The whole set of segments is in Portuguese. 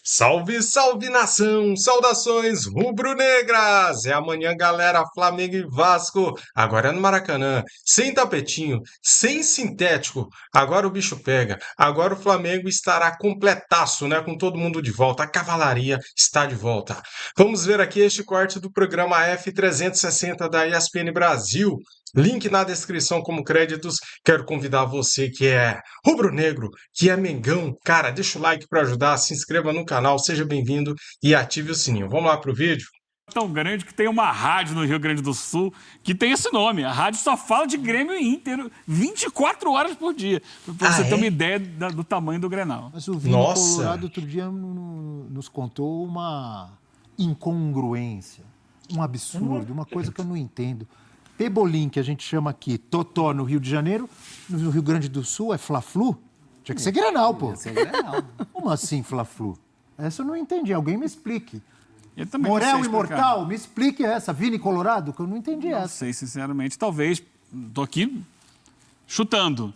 Salve, salve nação! Saudações rubro-negras! É amanhã, galera, Flamengo e Vasco. Agora é no Maracanã, sem tapetinho, sem sintético. Agora o bicho pega. Agora o Flamengo estará completaço, né? Com todo mundo de volta. A cavalaria está de volta. Vamos ver aqui este corte do programa F360 da ESPN Brasil. Link na descrição como créditos. Quero convidar você que é rubro-negro, que é Mengão. Cara, deixa o like para ajudar, se inscreva no canal, seja bem-vindo e ative o sininho. Vamos lá pro vídeo? Tão grande que tem uma rádio no Rio Grande do Sul que tem esse nome. A rádio só fala de Grêmio e Inter 24 horas por dia. Pra você ter uma ideia do tamanho do Grenal. Mas o Vini Colorado outro dia nos contou uma incongruência, um absurdo, uma coisa que eu não entendo. Pebolim, que a gente chama aqui Totó no Rio de Janeiro, no Rio Grande do Sul é Fla-Flu? Tinha que ser Grenal, pô. Como assim Fla-Flu? Essa eu não entendi. Alguém me explique. Morel Imortal, me explique essa. Vini Colorado, que eu não entendi essa. Não sei, sinceramente. Talvez, tô aqui chutando,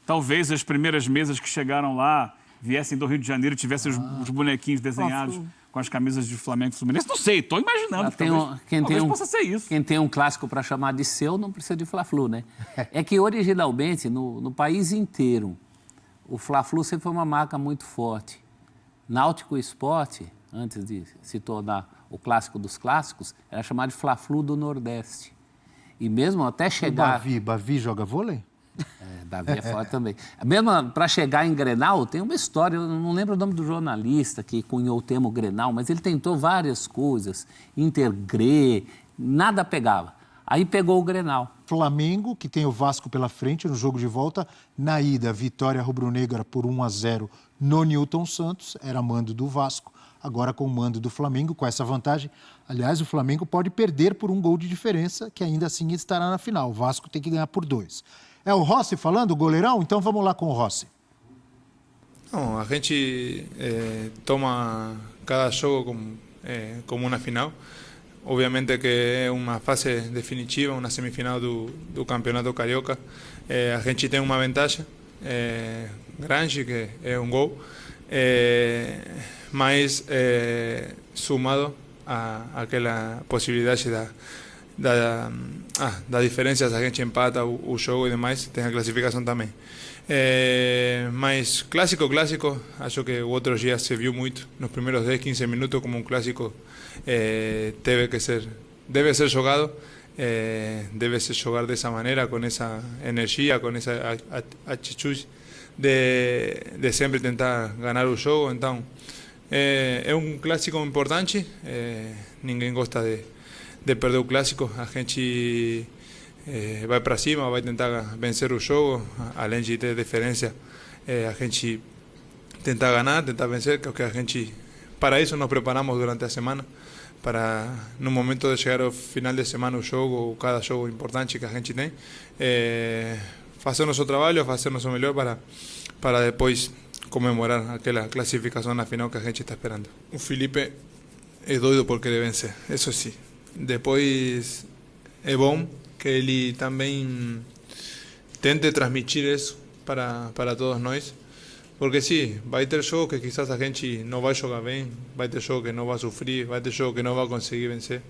talvez as primeiras mesas que chegaram lá viessem do Rio de Janeiro e tivessem os bonequinhos desenhados com as camisas de Flamengo e Fluminense. Não sei, estou imaginando. Talvez possa ser isso. Quem tem um clássico para chamar de seu não precisa de Fla-Flu, né? É que originalmente, no país inteiro, o Fla-Flu sempre foi uma marca muito forte. Náutico Esporte, antes de se tornar o clássico dos clássicos, era chamado de Fla-Flu do Nordeste. E mesmo até chegar... Bavi joga vôlei? Davi é forte também. Mesmo para chegar em Grenal, tem uma história, eu não lembro o nome do jornalista que cunhou o termo Grenal, mas ele tentou várias coisas, Intergre, nada pegava. Aí pegou o Grenal. Flamengo, que tem o Vasco pela frente no jogo de volta, na ida, vitória rubro-negra por 1-0 no Newton Santos, era mando do Vasco, agora com o mando do Flamengo, com essa vantagem. Aliás, o Flamengo pode perder por um gol de diferença, que ainda assim estará na final. O Vasco tem que ganhar por 2. É o Rossi falando, o goleirão? Então vamos lá com o Rossi. Não, a gente toma cada jogo como uma final. Obviamente que é uma fase definitiva, uma semifinal do Campeonato Carioca. A gente tem uma vantagem grande, que é um gol, mas somado àquela possibilidade da diferença, se a gente empata o jogo e demais, tem a classificação também. Mas clássico, acho que o outro dia se viu muito, nos primeiros 10, 15 minutos, como um clássico deve ser jogado, deve se jogar dessa maneira, com essa energia, com essa atitude de sempre tentar ganhar o jogo. Então, é um clássico importante, ninguém gosta de perder o clássico. A gente vai para cima, vai tentar vencer o jogo, além de ter diferença, a gente tentar ganhar, tentar vencer, que a gente, para isso nos preparamos durante a semana, para no momento de chegar ao final de semana o jogo, cada jogo importante que a gente tem, fazer nosso trabalho, fazer nosso melhor para depois comemorar aquela classificação na final que a gente está esperando. O Felipe é doido por querer vencer, isso sim. Depois é bom que ele também tente transmitir isso para todos nós, porque sim, vai ter jogo que quizás a gente não vai jogar bem, vai ter jogo que não vai sofrer, vai ter jogo que não vai conseguir vencer,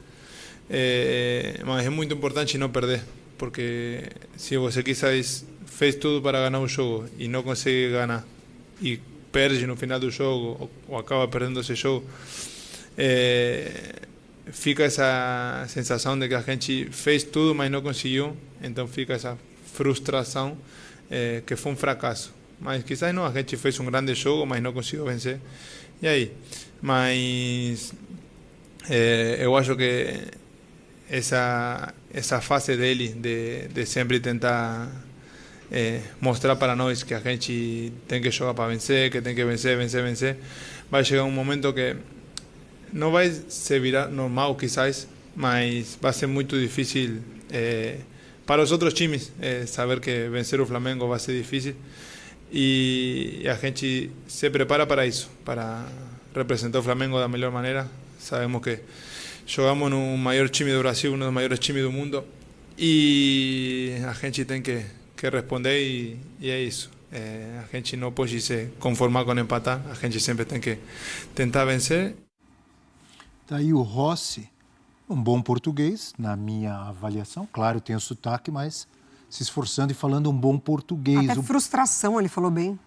mas é muito importante não perder, porque se você quizás fez tudo para ganhar um jogo e não consegue ganhar e perde no final do jogo ou acaba perdendo esse jogo, fica essa sensação de que a gente fez tudo, mas não conseguiu. Então fica essa frustração que foi um fracasso. Mas quizás não, a gente fez um grande jogo, mas não conseguiu vencer. E aí? Mas eu acho que essa fase dele de sempre tentar mostrar para nós que a gente tem que jogar para vencer, que tem que vencer, vai chegar um momento que não vai se virar normal, quizás, mas vai ser muito difícil para os outros times saber que vencer o Flamengo vai ser difícil, e a gente se prepara para isso, para representar o Flamengo da melhor maneira. Sabemos que jogamos no maior time do Brasil, um dos maiores times do mundo, e a gente tem que responder, e é isso. A gente não pode se conformar com empatar, a gente sempre tem que tentar vencer. Daí o Rossi, um bom português, na minha avaliação. Claro, tem o sotaque, mas se esforçando e falando um bom português. Até frustração, ele falou bem.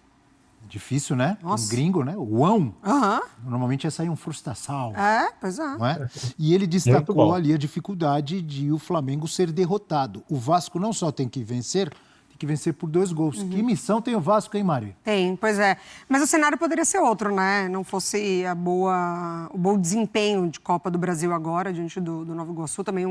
Difícil, né? Nossa. Um gringo, né? O ão. Aham. Normalmente ia sair um frustração. Pois é. Não é? E ele destacou ali a dificuldade de o Flamengo ser derrotado. O Vasco não só tem que vencer por 2 gols. Que missão tem o Vasco, hein, Mari? Tem, pois é. Mas o cenário poderia ser outro, né? Não fosse o bom desempenho de Copa do Brasil agora, diante do Nova Iguaçu. Também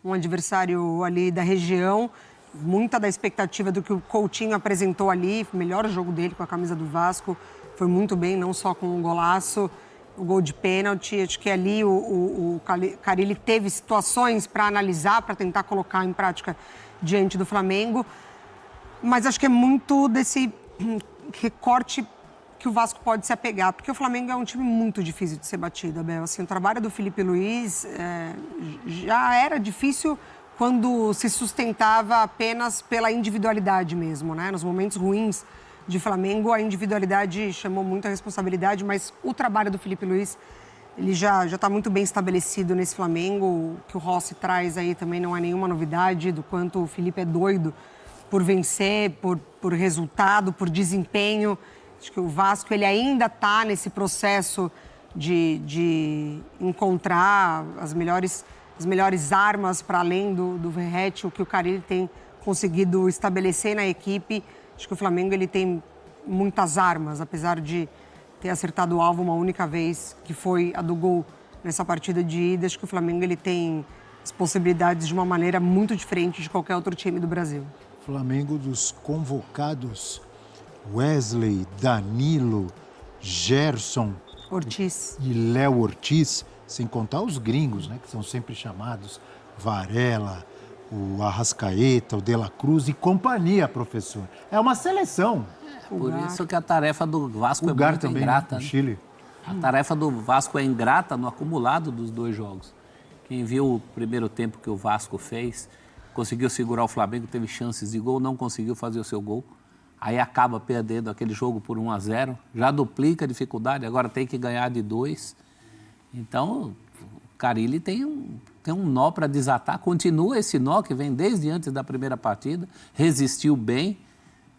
um adversário ali da região. Muita da expectativa do que o Coutinho apresentou ali. O melhor jogo dele com a camisa do Vasco. Foi muito bem, não só com o golaço, o gol de pênalti. Acho que ali o Carille teve situações para analisar, para tentar colocar em prática diante do Flamengo. Mas acho que é muito desse recorte que o Vasco pode se apegar, porque o Flamengo é um time muito difícil de ser batido, Abel. Assim, o trabalho do Felipe Luiz já era difícil quando se sustentava apenas pela individualidade mesmo, né? Nos momentos ruins de Flamengo, a individualidade chamou muita responsabilidade, mas o trabalho do Felipe Luiz, ele já está muito bem estabelecido nesse Flamengo. O que o Rossi traz aí também não é nenhuma novidade, do quanto o Felipe é doido por vencer, por resultado, por desempenho. Acho que o Vasco ele ainda está nesse processo de encontrar as melhores armas para além do Verratti, o que o Carille tem conseguido estabelecer na equipe. Acho que o Flamengo ele tem muitas armas, apesar de ter acertado o alvo uma única vez, que foi a do gol nessa partida de ida. Acho que o Flamengo ele tem as possibilidades de uma maneira muito diferente de qualquer outro time do Brasil. Flamengo dos convocados, Wesley, Danilo, Gerson Ortiz e Léo Ortiz, sem contar os gringos, né, que são sempre chamados, Varela, o Arrascaeta, o De La Cruz e companhia, professor. É uma seleção. Por isso que a tarefa do Vasco O é Gar muito também, ingrata. no Né? Chile. A tarefa do Vasco é ingrata no acumulado dos 2 jogos. Quem viu o primeiro tempo que o Vasco fez, conseguiu segurar o Flamengo, teve chances de gol, não conseguiu fazer o seu gol. Aí acaba perdendo aquele jogo por 1-0, já duplica a dificuldade, agora tem que ganhar de 2. Então, o Carille tem um nó para desatar, continua esse nó que vem desde antes da primeira partida, resistiu bem.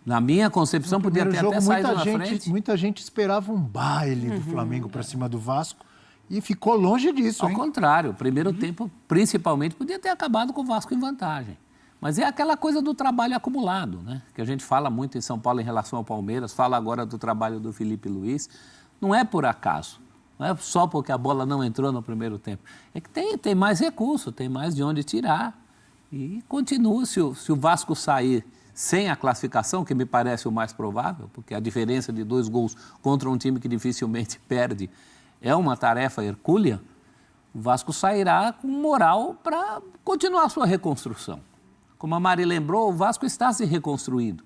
Na minha concepção, No podia ter primeiro até jogo, saído na frente. Muita gente esperava um baile do Flamengo para cima do Vasco e ficou longe disso, Ao hein? contrário, o primeiro tempo, principalmente, podia ter acabado com o Vasco em vantagem. Mas é aquela coisa do trabalho acumulado, né? Que a gente fala muito em São Paulo em relação ao Palmeiras, fala agora do trabalho do Felipe Luiz. Não é por acaso, não é só porque a bola não entrou no primeiro tempo. É que tem mais recurso, tem mais de onde tirar. E continua, se o Vasco sair sem a classificação, que me parece o mais provável, porque a diferença de 2 gols contra um time que dificilmente perde é uma tarefa hercúlea, o Vasco sairá com moral para continuar a sua reconstrução. Como a Mari lembrou, o Vasco está se reconstruindo.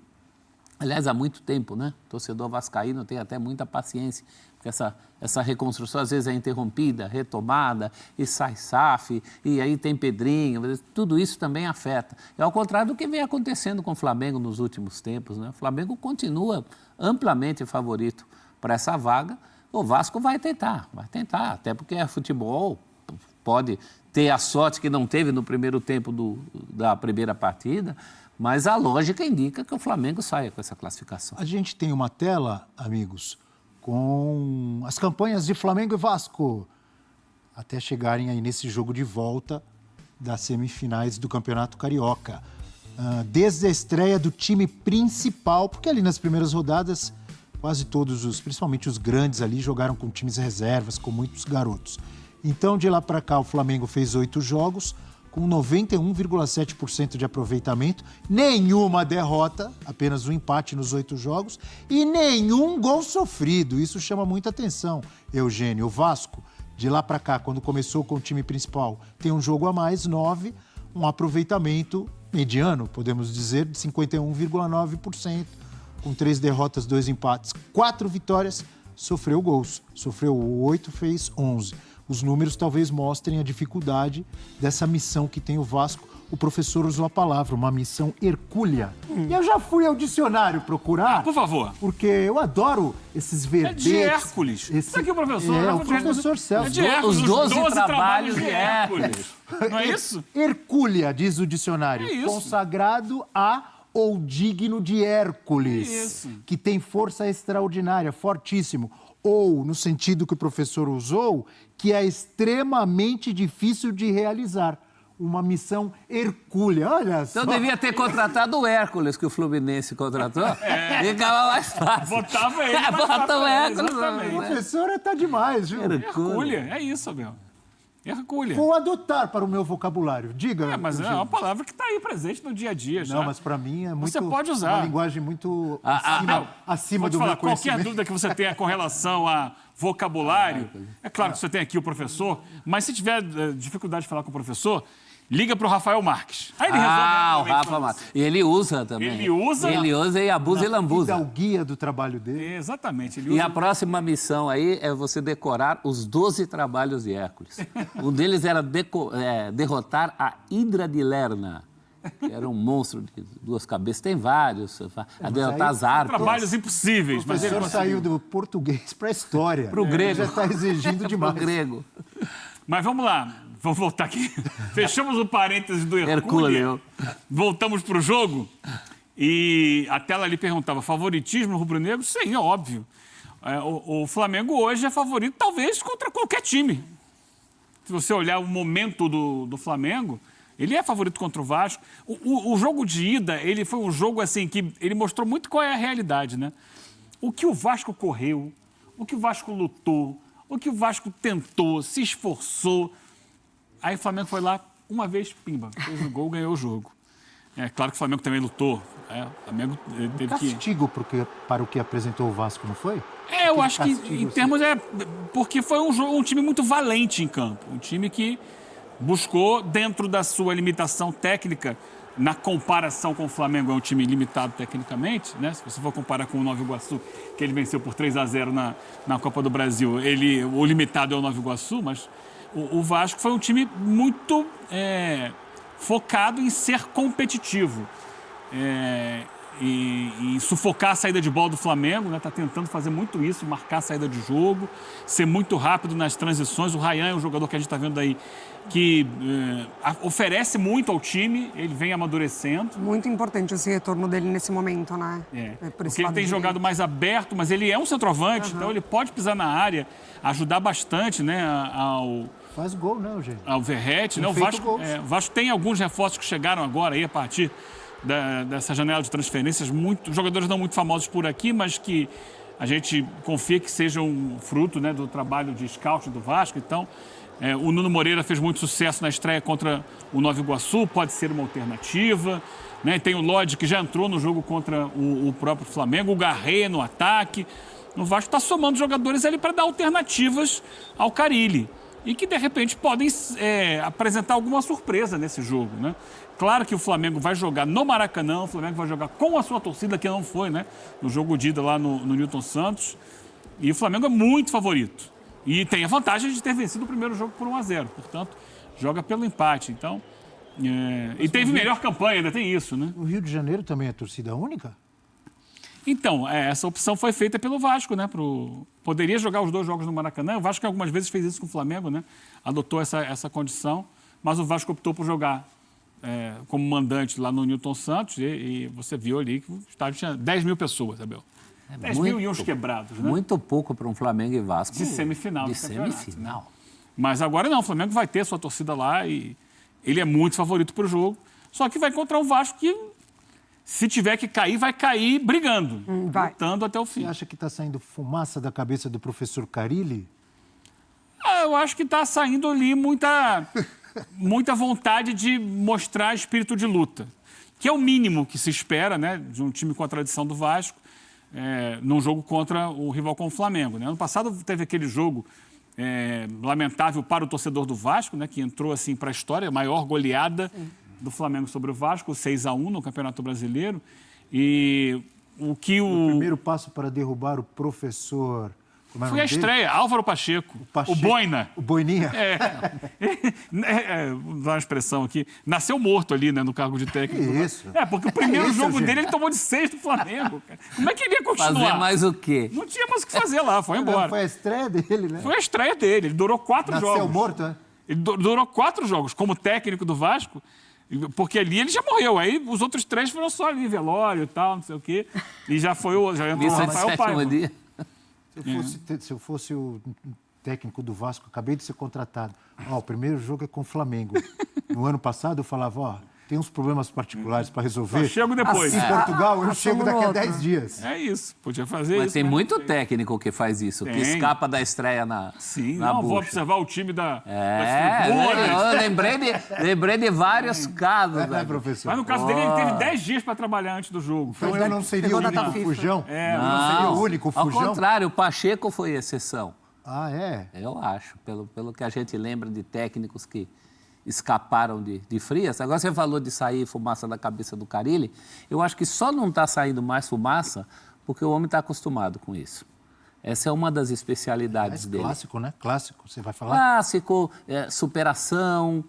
Aliás, há muito tempo, né? O torcedor vascaíno tem até muita paciência, porque essa reconstrução às vezes é interrompida, retomada, e sai SAF, e aí tem Pedrinho, tudo isso também afeta. É ao contrário do que vem acontecendo com o Flamengo nos últimos tempos, né? O Flamengo continua amplamente favorito para essa vaga. O Vasco vai tentar, até porque é futebol, pode ter a sorte que não teve no primeiro tempo da primeira partida, mas a lógica indica que o Flamengo saia com essa classificação. A gente tem uma tela, amigos, com as campanhas de Flamengo e Vasco, até chegarem aí nesse jogo de volta das semifinais do Campeonato Carioca. Desde a estreia do time principal, porque ali nas primeiras rodadas, quase todos, principalmente os grandes ali, jogaram com times reservas, com muitos garotos. Então, de lá para cá, o Flamengo fez 8 jogos, com 91,7% de aproveitamento, nenhuma derrota, apenas um empate nos 8 jogos, e nenhum gol sofrido. Isso chama muita atenção, Eugênio. O Vasco, de lá para cá, quando começou com o time principal, tem um jogo a mais, 9, um aproveitamento mediano, podemos dizer, de 51,9%, com 3 derrotas, 2 empates, 4 vitórias, sofreu gols. Sofreu 8, fez 11. Os números talvez mostrem a dificuldade dessa missão que tem o Vasco o professor usou a palavra, uma missão hercúlea. E eu já fui ao dicionário procurar. Por favor. Porque eu adoro esses verbetes. É de Hércules. Isso aqui, o professor. É, o professor Celso. É de Hércules, Os 12 trabalhos de Hércules. Não é isso? Hercúlea, diz o dicionário. É isso. Consagrado a ou digno de Hércules. Isso. Que tem força extraordinária, fortíssimo. Ou, no sentido que o professor usou, que é extremamente difícil de realizar. Uma missão hercúlea, olha só. Então devia ter contratado o Hércules, que o Fluminense contratou. Ficava mais fácil. Botava ele. Bota o Hércules. Exatamente. O professor tá demais, viu? Hercúlea, é isso, Abel. Hercúlea. Vou adotar para o meu vocabulário. Diga. Mas é uma palavra que está aí presente no dia a dia já. Não, mas para mim é muito... Você pode usar. Uma linguagem muito acima Pode do falar, meu conhecimento. qualquer dúvida que você tenha com relação a vocabulário, é claro que você tem aqui o professor, mas se tiver dificuldade de falar com o professor, liga para o Rafael Marques. Aí ele resolve. O Rafa Marques. E ele usa também. Ele usa? Ele usa e abusa e lambuza. O guia do trabalho dele. Exatamente. Ele E usa... a próxima missão aí é você decorar os 12 trabalhos de Hércules. Um deles era derrotar a Hidra de Lerna, que era um monstro de 2 cabeças. Tem vários. A derrotar as harpas. Trabalhos impossíveis, O mas ele professor saiu do português para a história. Pro grego. Já está exigindo demais. Pro grego. Mas vamos lá, vamos voltar aqui. Fechamos o parênteses do Hercúlea. Hercúleo. Voltamos para o jogo. E a tela ali perguntava, favoritismo no rubro-negro? Sim, é óbvio. O Flamengo hoje é favorito, talvez, contra qualquer time. Se você olhar o momento do Flamengo, ele é favorito contra o Vasco. O jogo de ida, ele foi um jogo assim que ele mostrou muito qual é a realidade, né? O que o Vasco correu, o que o Vasco lutou, o que o Vasco tentou, se esforçou. Aí o Flamengo foi lá, uma vez, pimba, fez o gol, ganhou o jogo. É claro que o Flamengo também lutou. O Flamengo teve que... Castigo para o que apresentou o Vasco, não foi? Eu acho que castigo, em termos porque foi um time muito valente em campo. Um time que buscou, dentro da sua limitação técnica, na comparação com o Flamengo, é um time limitado tecnicamente, né? Se você for comparar com o Nova Iguaçu, que ele venceu por 3-0 na Copa do Brasil, o limitado é o Nova Iguaçu, mas o Vasco foi um time muito focado em ser competitivo. E sufocar a saída de bola do Flamengo, né? Tá tentando fazer muito isso, marcar a saída de jogo, ser muito rápido nas transições. O Ryan é um jogador que a gente está vendo aí que oferece muito ao time, ele vem amadurecendo. Muito importante esse retorno dele nesse momento, né? Porque ele tem jogado mais aberto, mas ele é um centroavante, então ele pode pisar na área, ajudar bastante, né, Faz gol, né, Eugênio? ao Verratti, né? O Vasco tem alguns reforços que chegaram agora aí a partir dessa janela de transferências, jogadores não muito famosos por aqui, mas que a gente confia que sejam fruto, né, do trabalho de scout do Vasco. Então, o Nuno Moreira fez muito sucesso na estreia contra o Nova Iguaçu, pode ser uma alternativa. Né? Tem o Lodge, que já entrou no jogo contra o próprio Flamengo, o Garré no ataque. O Vasco está somando jogadores ali para dar alternativas ao Carille. E que, de repente, podem apresentar alguma surpresa nesse jogo, né? Claro que o Flamengo vai jogar no Maracanã, o Flamengo vai jogar com a sua torcida, que não foi, né? No jogo de ida lá no Newton Santos. E o Flamengo é muito favorito. E tem a vantagem de ter vencido o primeiro jogo por 1-0. Portanto, joga pelo empate. Então, e teve melhor campanha, ainda tem isso, né? O Rio de Janeiro também é torcida única? Então, essa opção foi feita pelo Vasco, né? Poderia jogar os 2 jogos no Maracanã. O Vasco algumas vezes fez isso com o Flamengo, né? Adotou essa condição. Mas o Vasco optou por jogar como mandante lá no Newton Santos. E você viu ali que o estádio tinha 10 mil pessoas, Abel. 10 mil e uns quebrados, né? Muito pouco para um Flamengo e Vasco. De semifinal. De semifinal. Né? Mas agora não, o Flamengo vai ter sua torcida lá e ele é muito favorito para o jogo. Só que vai encontrar um Vasco que, se tiver que cair, vai cair brigando, lutando até o fim. Você acha que está saindo fumaça da cabeça do professor Carille? Eu acho que está saindo ali muita vontade de mostrar espírito de luta, que é o mínimo que se espera, né, de um time com a tradição do Vasco, num jogo contra o rival com o Flamengo. Né? Ano passado teve aquele jogo lamentável para o torcedor do Vasco, né, que entrou assim para a história, a maior goleada do Flamengo sobre o Vasco, 6-1 no Campeonato Brasileiro. E o primeiro passo para derrubar o professor, Como é o Foi a nome dele? estreia, Álvaro Pacheco, o Boina. O Boininha? Dá uma expressão aqui. Nasceu morto ali, né, no cargo de técnico. Que isso? Porque o primeiro isso, jogo gente? dele ele tomou de 6 do Flamengo. Cara. Como é que ele ia continuar? Fazer mais o quê? Não tinha mais o que fazer lá, foi embora. Foi a estreia dele, né? Foi a estreia dele, ele durou 4 Nasceu jogos. morto, né? Ele durou 4 jogos como técnico do Vasco, porque ali ele já morreu. Aí os outros 3 foram só ali, velório e tal, não sei o quê. E já entrou o Missa de Rafael sétimo Paiva. dia. Se eu fosse o técnico do Vasco, acabei de ser contratado. O primeiro jogo é com o Flamengo. No ano passado eu falava, tem uns problemas particulares para resolver. Só chego depois. Em Portugal, eu chego daqui a outro. 10 dias. É isso, podia fazer Mas isso. tem mas muito não tem. técnico que faz isso, que Tem. escapa da estreia na Sim, na não, vou bucha. observar o time da É, eu lembrei de vários casos. Né, né? professor? Mas no caso dele, ele teve 10 dias para trabalhar antes do jogo. Então eu não seria Pegou o data único FIFA. fujão? É, Seria o único Ao fujão? contrário, o Pacheco foi exceção. Ah, é? Eu acho, pelo que a gente lembra de técnicos que escaparam de frias. Agora você falou de sair fumaça da cabeça do Carille. Eu acho que só não está saindo mais fumaça porque o homem está acostumado com isso. Essa é uma das especialidades dele. Clássico, né? Clássico, você vai falar? Clássico, superação,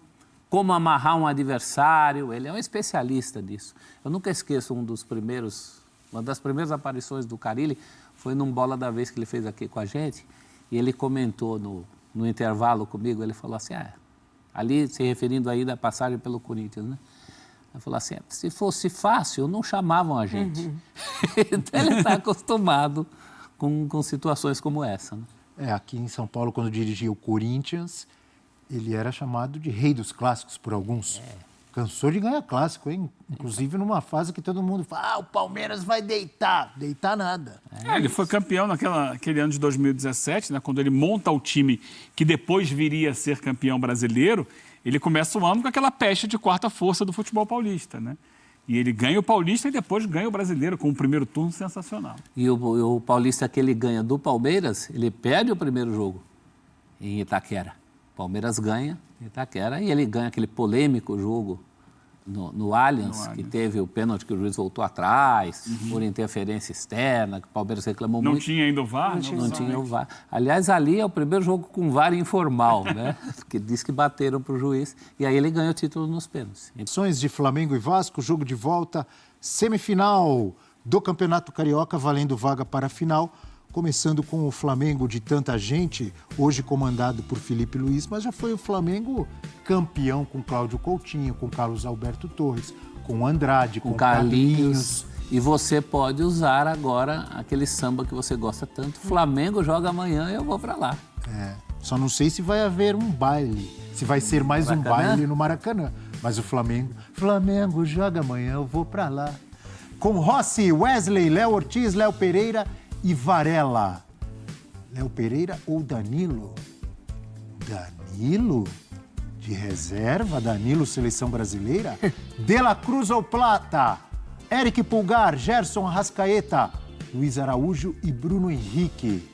como amarrar um adversário. Ele é um especialista disso. Eu nunca esqueço uma das primeiras aparições do Carille foi num Bola da Vez que ele fez aqui com a gente. E ele comentou no intervalo comigo, ele falou assim, ali se referindo aí da passagem pelo Corinthians, né? Ele falou assim, se fosse fácil, não chamavam a gente. Então ele está acostumado com situações como essa, né? Aqui em São Paulo, quando dirigia o Corinthians, ele era chamado de rei dos clássicos por alguns. Cansou de ganhar clássico, hein? Inclusive numa fase que todo mundo fala, o Palmeiras vai deitar. Deitar nada. ele foi campeão naquele ano de 2017, né, quando ele monta o time que depois viria a ser campeão brasileiro. Ele começa o ano com aquela peste de quarta força do futebol paulista, né? E ele ganha o Paulista e depois ganha o Brasileiro com o primeiro turno sensacional. E o Paulista que ele ganha do Palmeiras, ele perde o primeiro jogo em Itaquera. O Palmeiras ganha em Itaquera e ele ganha aquele polêmico jogo no Allianz, que teve o pênalti que o juiz voltou atrás, por interferência externa, que o Palmeiras reclamou Não muito. tinha ainda o VAR? Não tinha o VAR. Aliás, ali é o primeiro jogo com VAR informal, né? Porque diz que bateram para o juiz e aí ele ganha o título nos pênaltis. Ações de Flamengo e Vasco, jogo de volta, semifinal do Campeonato Carioca, valendo vaga para a final. Começando com o Flamengo de tanta gente, hoje comandado por Felipe Luiz, mas já foi o Flamengo campeão com Cláudio Coutinho, com Carlos Alberto Torres, com Andrade, com Carlinhos. E você pode usar agora aquele samba que você gosta tanto. Flamengo joga amanhã e eu vou para lá. Só não sei se vai haver um baile, se vai ser mais um Maracanã? baile no Maracanã. Mas o Flamengo joga amanhã, eu vou para lá. Com Rossi, Wesley, Léo Ortiz, Léo Pereira e Varela. Léo Pereira ou Danilo? Danilo? De reserva? Danilo, seleção brasileira? De La Cruz ou Plata? Eric Pulgar, Gerson Arrascaeta, Luiz Araújo e Bruno Henrique.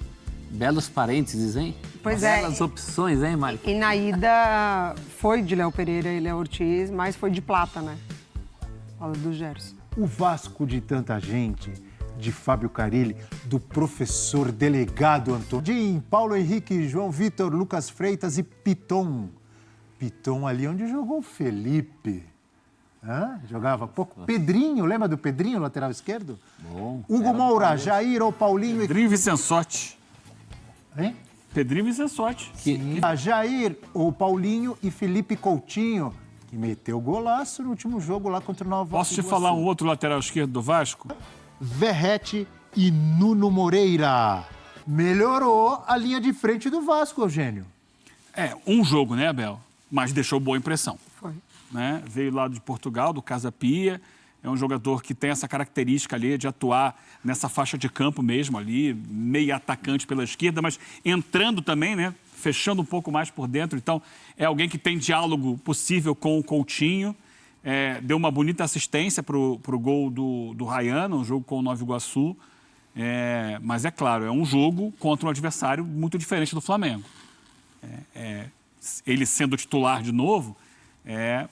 Belos parênteses, hein? Pois é. Belas opções, hein, Mário? E na ida foi de Léo Pereira e Léo Ortiz, mas foi de Plata, né? Fala do Gerson. O Vasco de tanta gente, de Fábio Carille, do professor delegado Antônio, de Paulo Henrique, João Vitor, Lucas Freitas e Piton. Piton ali onde jogou o Felipe. Jogava pouco. Pedrinho, lembra do Pedrinho, lateral esquerdo? Bom. Hugo Moura, Jair ou Paulinho e... Pedrinho Vicençotti. Hein? Pedrinho Vicençotti. Jair ou Paulinho e Felipe Coutinho, que meteu golaço no último jogo lá contra o Nova Posso te Iguaçu. falar um outro lateral esquerdo do Vasco? Verrete e Nuno Moreira. Melhorou a linha de frente do Vasco, Eugênio. Um jogo, né, Abel? Mas deixou boa impressão. Foi. Né? Veio lá de Portugal, do Casa Pia. É um jogador que tem essa característica ali de atuar nessa faixa de campo mesmo ali, meio atacante pela esquerda, mas entrando também, né? Fechando um pouco mais por dentro. Então, é alguém que tem diálogo possível com o Coutinho. Deu uma bonita assistência para o gol do Ryan, um jogo com o Nova Iguaçu. Mas é claro, é um jogo contra um adversário muito diferente do Flamengo. Ele sendo titular de novo,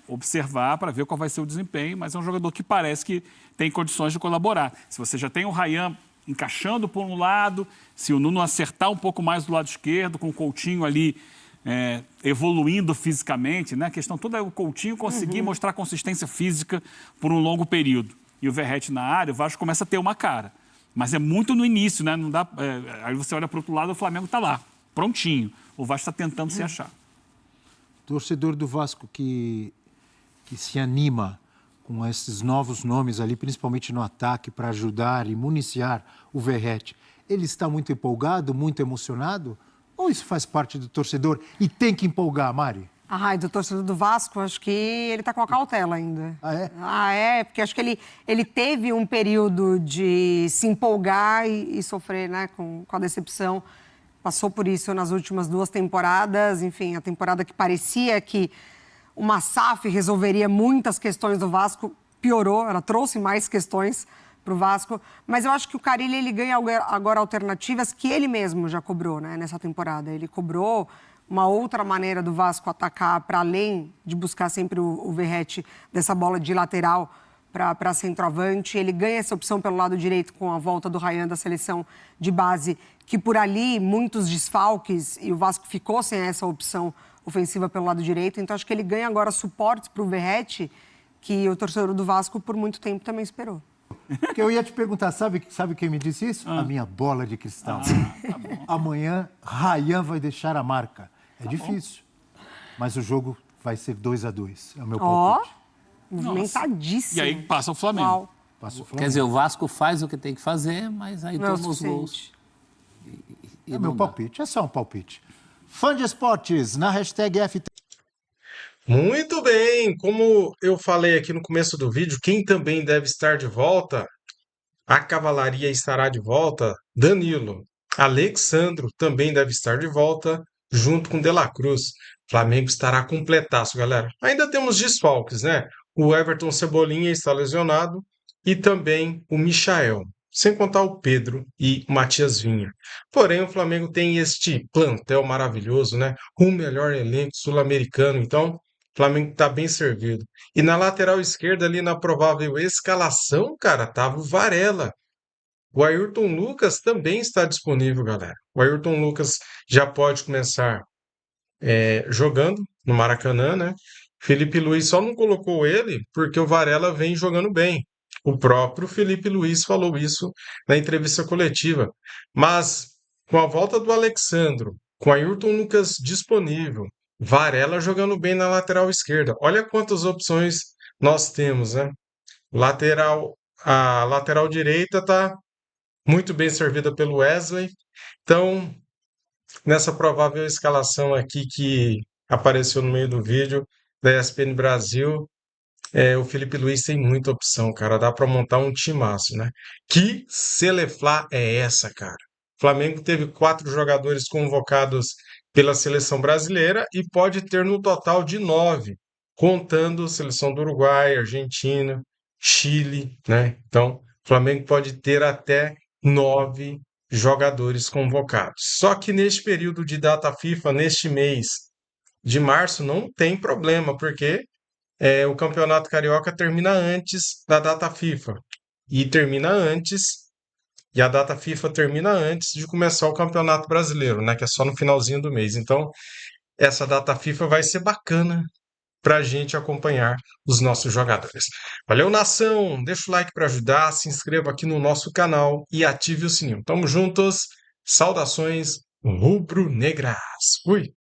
observar para ver qual vai ser o desempenho, mas é um jogador que parece que tem condições de colaborar. Se você já tem o Ryan encaixando por um lado, se o Nuno acertar um pouco mais do lado esquerdo, com o Coutinho ali evoluindo fisicamente, né? A questão toda é o Coutinho conseguir mostrar consistência física por um longo período. E o Verratti na área, o Vasco começa a ter uma cara. Mas é muito no início, né? Não dá, aí você olha para o outro lado, o Flamengo está lá, prontinho. O Vasco está tentando se achar. Torcedor do Vasco que se anima com esses novos nomes ali, principalmente no ataque, para ajudar e municiar o Verratti, ele está muito empolgado, muito emocionado? Ou isso faz parte do torcedor e tem que empolgar, Mari? E do torcedor do Vasco, acho que ele está com a cautela ainda. É? Porque acho que ele teve um período de se empolgar e sofrer, né, com a decepção. Passou por isso nas últimas 2 temporadas. Enfim, a temporada que parecia que uma SAF resolveria muitas questões do Vasco, piorou, ela trouxe mais questões para o Vasco. Mas eu acho que o Carille, ele ganha agora alternativas que ele mesmo já cobrou, né, nessa temporada. Ele cobrou uma outra maneira do Vasco atacar, para além de buscar sempre o Verratti dessa bola de lateral para centroavante. Ele ganha essa opção pelo lado direito com a volta do Ryan da seleção de base, que por ali muitos desfalques e o Vasco ficou sem essa opção ofensiva pelo lado direito. Então acho que ele ganha agora suportes para o Verratti, que o torcedor do Vasco por muito tempo também esperou. Porque eu ia te perguntar, sabe quem me disse isso? A minha bola de cristal. Tá bom. Amanhã, Ryan vai deixar a marca. É difícil, mas o jogo vai ser 2-2. É o meu palpite. Movimentadíssimo. E aí passa o Flamengo. Uau. Passa o Flamengo. Quer dizer, o Vasco faz o que tem que fazer, mas aí Não é o toma os gols. suficiente. É o meu palpite, é só um palpite. Fã de esportes, na hashtag FT. Muito bem, como eu falei aqui no começo do vídeo, quem também deve estar de volta, a cavalaria estará de volta, Danilo. Alexandro também deve estar de volta, junto com De La Cruz. Flamengo estará completaço, galera. Ainda temos desfalques, né? O Everton Cebolinha está lesionado e também o Michael, sem contar o Pedro e o Matias Vinha. Porém, o Flamengo tem este plantel maravilhoso, né? O melhor elenco sul-americano, então o Flamengo está bem servido. E na lateral esquerda, ali na provável escalação, cara, tava o Varela. O Ayrton Lucas também está disponível, galera. O Ayrton Lucas já pode começar jogando no Maracanã, né? Felipe Luiz só não colocou ele porque o Varela vem jogando bem. O próprio Felipe Luiz falou isso na entrevista coletiva. Mas com a volta do Alexandro, com o Ayrton Lucas disponível, Varela jogando bem na lateral esquerda. Olha quantas opções nós temos, né? A lateral direita está muito bem servida pelo Wesley. Então, nessa provável escalação aqui que apareceu no meio do vídeo da ESPN Brasil, o Felipe Luiz tem muita opção, cara. Dá para montar um timaço, né? Que Seleflá é essa, cara? O Flamengo teve 4 jogadores convocados pela seleção brasileira e pode ter no total de 9, contando seleção do Uruguai, Argentina, Chile, né? Então, o Flamengo pode ter até 9 jogadores convocados. Só que neste período de data FIFA, neste mês de março, não tem problema, porque o Campeonato Carioca termina antes da data FIFA. E a data FIFA termina antes de começar o Campeonato Brasileiro, né? Que é só no finalzinho do mês. Então, essa data FIFA vai ser bacana para a gente acompanhar os nossos jogadores. Valeu, nação! Deixa o like para ajudar, se inscreva aqui no nosso canal e ative o sininho. Tamo juntos, saudações rubro-negras. Fui!